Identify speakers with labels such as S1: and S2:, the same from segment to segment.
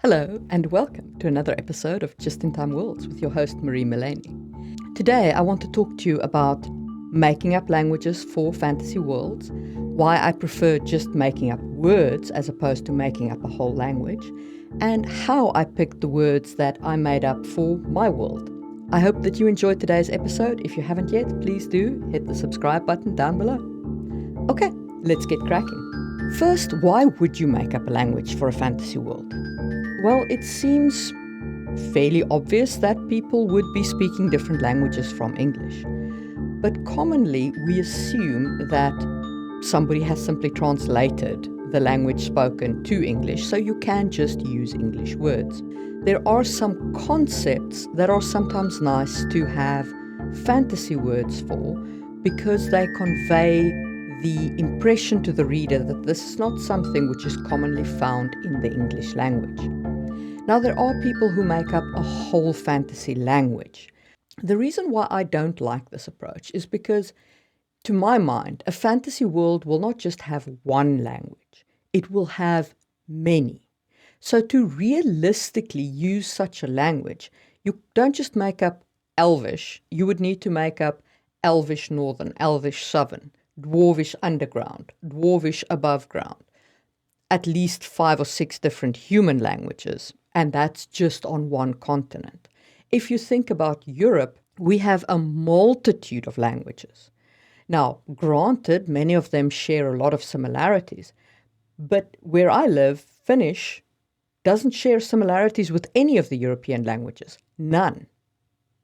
S1: Hello and welcome to another episode of Just in Time Worlds with your host Marie Mullaney. Today I want to talk to you about making up languages for fantasy worlds, why I prefer just making up words as opposed to making up a whole language, and how I picked the words that I made up for my world. I hope that you enjoyed today's episode. If you haven't yet, please do hit the subscribe button down below. Okay, let's get cracking. First, why would you make up a language for a fantasy world? Well, it seems fairly obvious that people would be speaking different languages from English. But commonly, we assume that somebody has simply translated the language spoken to English, so you can just use English words. There are some concepts that are sometimes nice to have fantasy words for because they convey the impression to the reader that this is not something which is commonly found in the English language. Now, there are people who make up a whole fantasy language. The reason why I don't like this approach is because, to my mind, a fantasy world will not just have one language, it will have many. So to realistically use such a language, you don't just make up Elvish, you would need to make up Elvish Northern, Elvish Southern, Dwarvish Underground, Dwarvish Above Ground, at least 5 or 6 different human languages, and that's just on one continent. If you think about Europe, we have a multitude of languages. Now, granted, many of them share a lot of similarities, but where I live, Finnish doesn't share similarities with any of the European languages. None.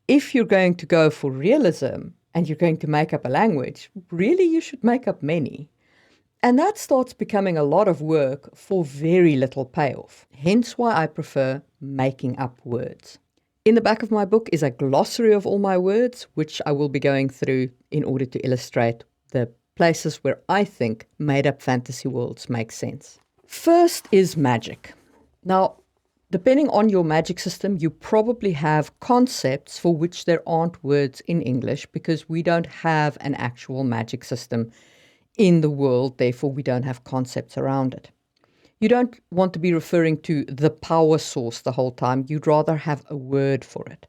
S1: If you're going to go for realism and you're going to make up a language, really you should make up many. And that starts becoming a lot of work for very little payoff. Hence why I prefer making up words. In the back of my book is a glossary of all my words, which I will be going through in order to illustrate the places where I think made-up fantasy worlds make sense. First is magic. Now, depending on your magic system, you probably have concepts for which there aren't words in English because we don't have an actual magic system in the world, therefore we don't have concepts around it. You don't want to be referring to the power source the whole time, you'd rather have a word for it.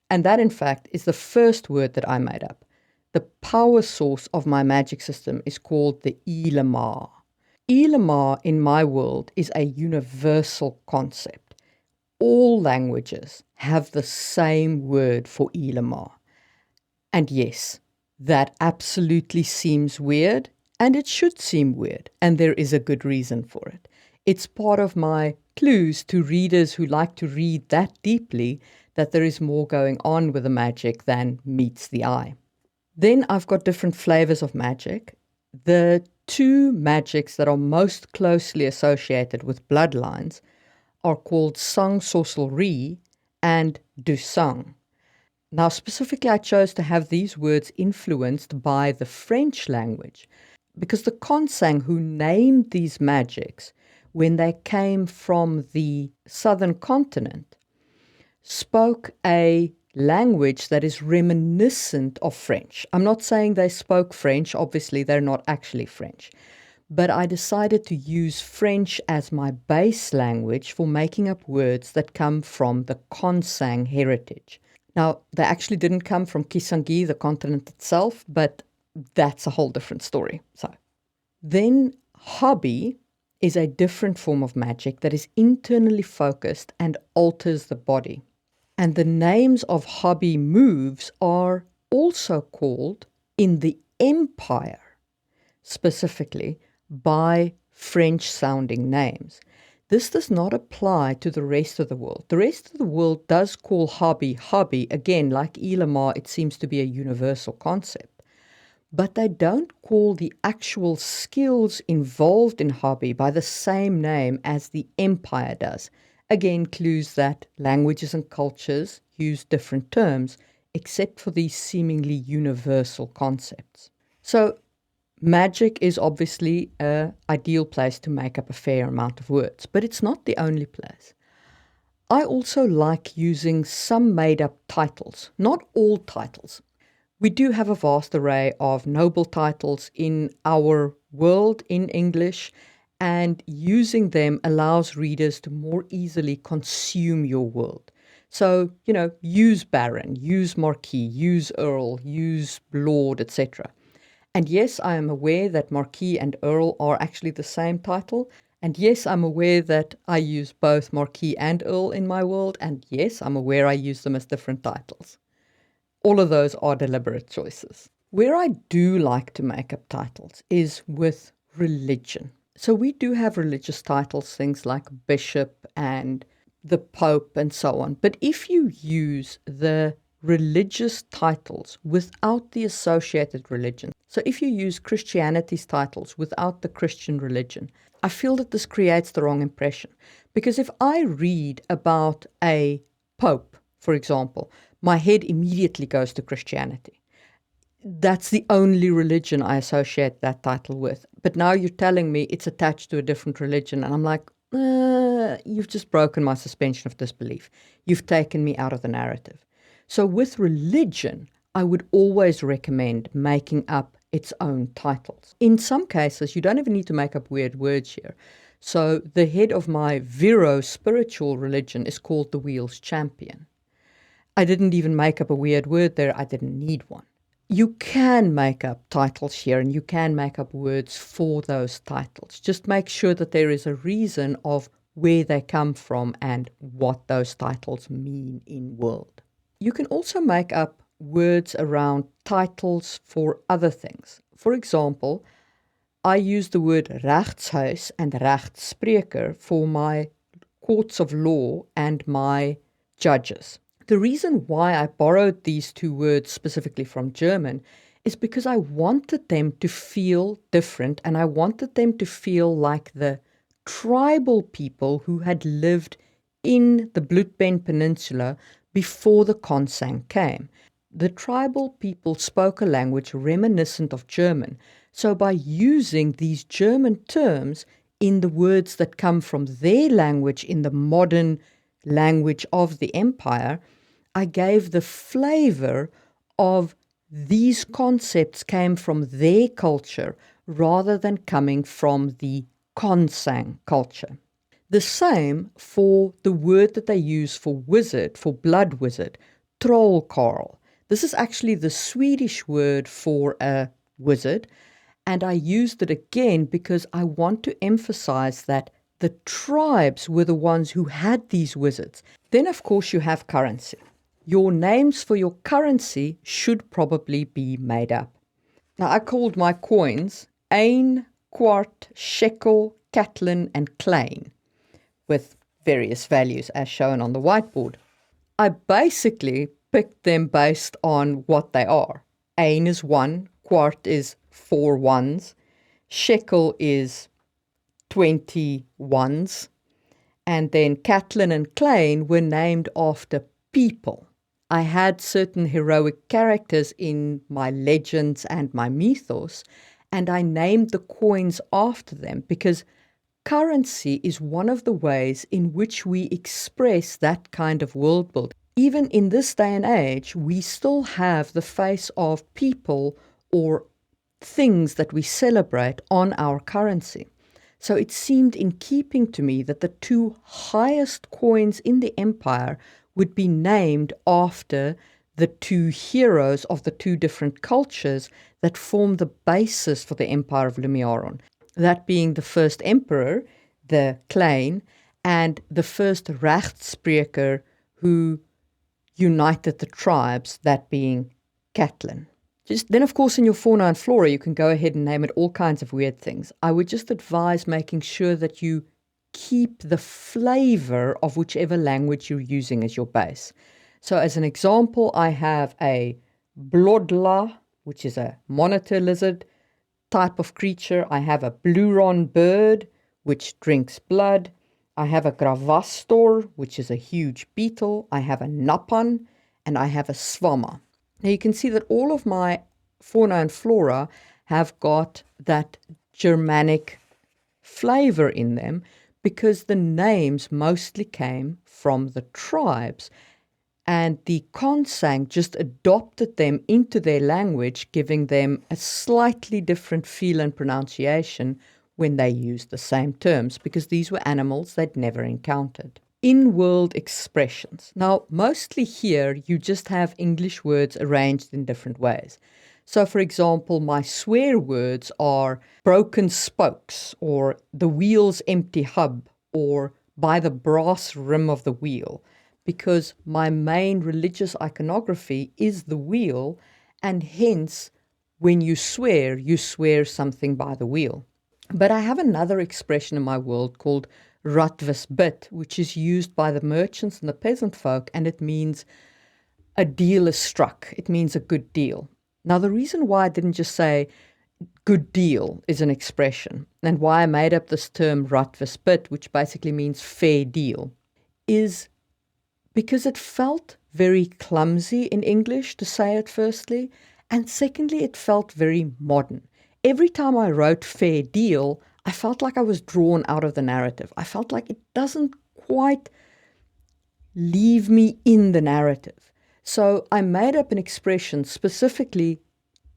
S1: And that, in fact, is the first word that I made up. The power source of my magic system is called the Ilamar. Ilamar in my world is a universal concept. All languages have the same word for Ilamar. And yes, that absolutely seems weird, and it should seem weird, and there is a good reason for it. It's part of my clues to readers who like to read that deeply that there is more going on with the magic than meets the eye. Then I've got different flavors of magic. The 2 magics that are most closely associated with bloodlines are called Sang Sorcellerie and Dusang. Now, specifically, I chose to have these words influenced by the French language because the Conlang who named these magics when they came from the southern continent spoke a language that is reminiscent of French. I'm not saying they spoke French, obviously they're not actually French, but I decided to use French as my base language for making up words that come from the Conlang heritage. Now, they actually didn't come from Kisangani, the continent itself, but that's a whole different story. So, then hobby is a different form of magic that is internally focused and alters the body. And the names of hobby moves are also called in the Empire, specifically by French-sounding names. This does not apply to the rest of the world. The rest of the world does call hobby hobby. Again, like Ilamar, it seems to be a universal concept. But they don't call the actual skills involved in hobby by the same name as the Empire does. Again, clues that languages and cultures use different terms, except for these seemingly universal concepts. So, magic is obviously an ideal place to make up a fair amount of words, but it's not the only place. I also like using some made-up titles, not all titles. We do have a vast array of noble titles in our world in English, and using them allows readers to more easily consume your world. So, use Baron, use Marquis, use Earl, use Lord, etc. And yes, I am aware that Marquis and Earl are actually the same title. And yes, I'm aware that I use both Marquis and Earl in my world. And yes, I'm aware I use them as different titles. All of those are deliberate choices. Where I do like to make up titles is with religion. So we do have religious titles, things like bishop and the Pope and so on. But if you use the religious titles without the associated religion, so if you use Christianity's titles without the Christian religion, I feel that this creates the wrong impression. Because if I read about a Pope, for example, my head immediately goes to Christianity. That's the only religion I associate that title with. But now you're telling me it's attached to a different religion, and I'm like, you've just broken my suspension of disbelief. You've taken me out of the narrative. So with religion, I would always recommend making up its own titles. In some cases, you don't even need to make up weird words here. So the head of my Vero spiritual religion is called the Wheels Champion. I didn't even make up a weird word there. I didn't need one. You can make up titles here, and you can make up words for those titles. Just make sure that there is a reason of where they come from and what those titles mean in world. You can also make up words around titles for other things. For example, I use the word rechtshuis and rechtsspreker for my courts of law and my judges. The reason why I borrowed these two words specifically from German is because I wanted them to feel different, and I wanted them to feel like the tribal people who had lived in the Bloedben Peninsula before the Conlang came. The tribal people spoke a language reminiscent of German, so by using these German terms in the words that come from their language in the modern language of the empire, I gave the flavor of these concepts came from their culture rather than coming from the Conlang culture. The same for the word that they use for wizard, for blood wizard, trollkarl. This is actually the Swedish word for a wizard, and I used it again because I want to emphasize that the tribes were the ones who had these wizards. Then, of course, you have currency. Your names for your currency should probably be made up. Now, I called my coins ein, kwart, shekel, katlin, and klein, with various values as shown on the whiteboard. I basically picked them based on what they are. Ein is 1, kwart is 4 ones, shekel is 20 ones, and then katlin and klein were named after people. I had certain heroic characters in my legends and my mythos, and I named the coins after them because currency is one of the ways in which we express that kind of world building. Even in this day and age, we still have the face of people or things that we celebrate on our currency. So it seemed in keeping to me that the two highest coins in the empire would be named after the two heroes of the two different cultures that form the basis for the Empire of Lumiaron. That being the first emperor, the Klein, and the first rechtsspreker who united the tribes, that being Katlin. Then, of course, in your fauna and flora, you can go ahead and name it all kinds of weird things. I would just advise making sure that you keep the flavor of whichever language you're using as your base. So as an example, I have a blodla, which is a monitor lizard type of creature. I have a bluron bird, which drinks blood. I have a gravastor, which is a huge beetle. I have a napan, and I have a swamma. Now you can see that all of my fauna and flora have got that Germanic flavor in them because the names mostly came from the tribes, and the Conlang just adopted them into their language, giving them a slightly different feel and pronunciation when they used the same terms, because these were animals they'd never encountered. In-world expressions. Now, mostly here, you just have English words arranged in different ways. So, for example, my swear words are broken spokes, or the wheel's empty hub, or by the brass rim of the wheel, because my main religious iconography is the wheel, and hence, when you swear something by the wheel. But I have another expression in my world called Ratvis bit, which is used by the merchants and the peasant folk, and it means a deal is struck. It means a good deal. Now, the reason why I didn't just say good deal is an expression, and why I made up this term Ratvis bit, which basically means fair deal, is because it felt very clumsy in English to say it firstly, and secondly, it felt very modern. Every time I wrote fair deal, I felt like I was drawn out of the narrative. I felt like it doesn't quite leave me in the narrative. So I made up an expression specifically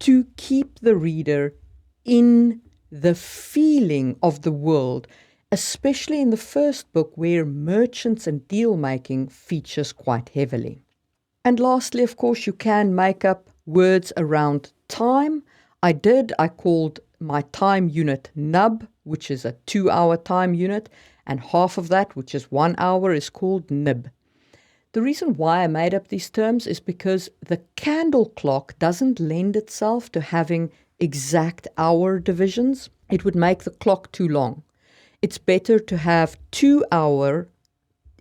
S1: to keep the reader in the feeling of the world, especially in the first book where merchants and deal making features quite heavily. And lastly, of course, you can make up words around time. I called my time unit nub, which is a 2-hour time unit, and half of that, which is 1 hour, is called nib. The reason why I made up these terms is because the candle clock doesn't lend itself to having exact hour divisions. It would make the clock too long. It's better to have 2-hour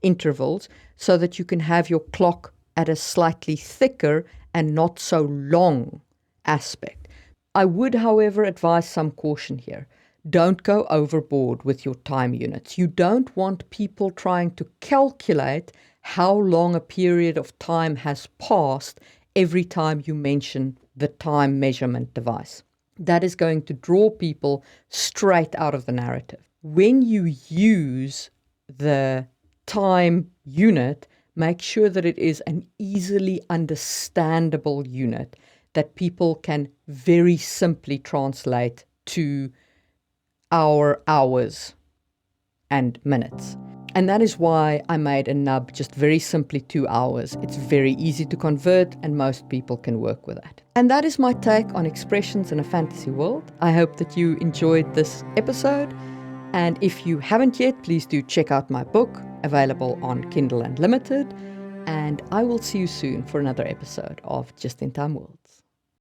S1: intervals so that you can have your clock at a slightly thicker and not so long aspect. I would, however, advise some caution here. Don't go overboard with your time units. You don't want people trying to calculate how long a period of time has passed every time you mention the time measurement device. That is going to draw people straight out of the narrative. When you use the time unit, make sure that it is an easily understandable unit that people can very simply translate to hours and minutes. And that is why I made a nub just very simply 2 hours. It's very easy to convert and most people can work with that. And that is my take on expressions in a fantasy world. I hope that you enjoyed this episode. And if you haven't yet, please do check out my book, available on Kindle Unlimited. And I will see you soon for another episode of Just in Time World.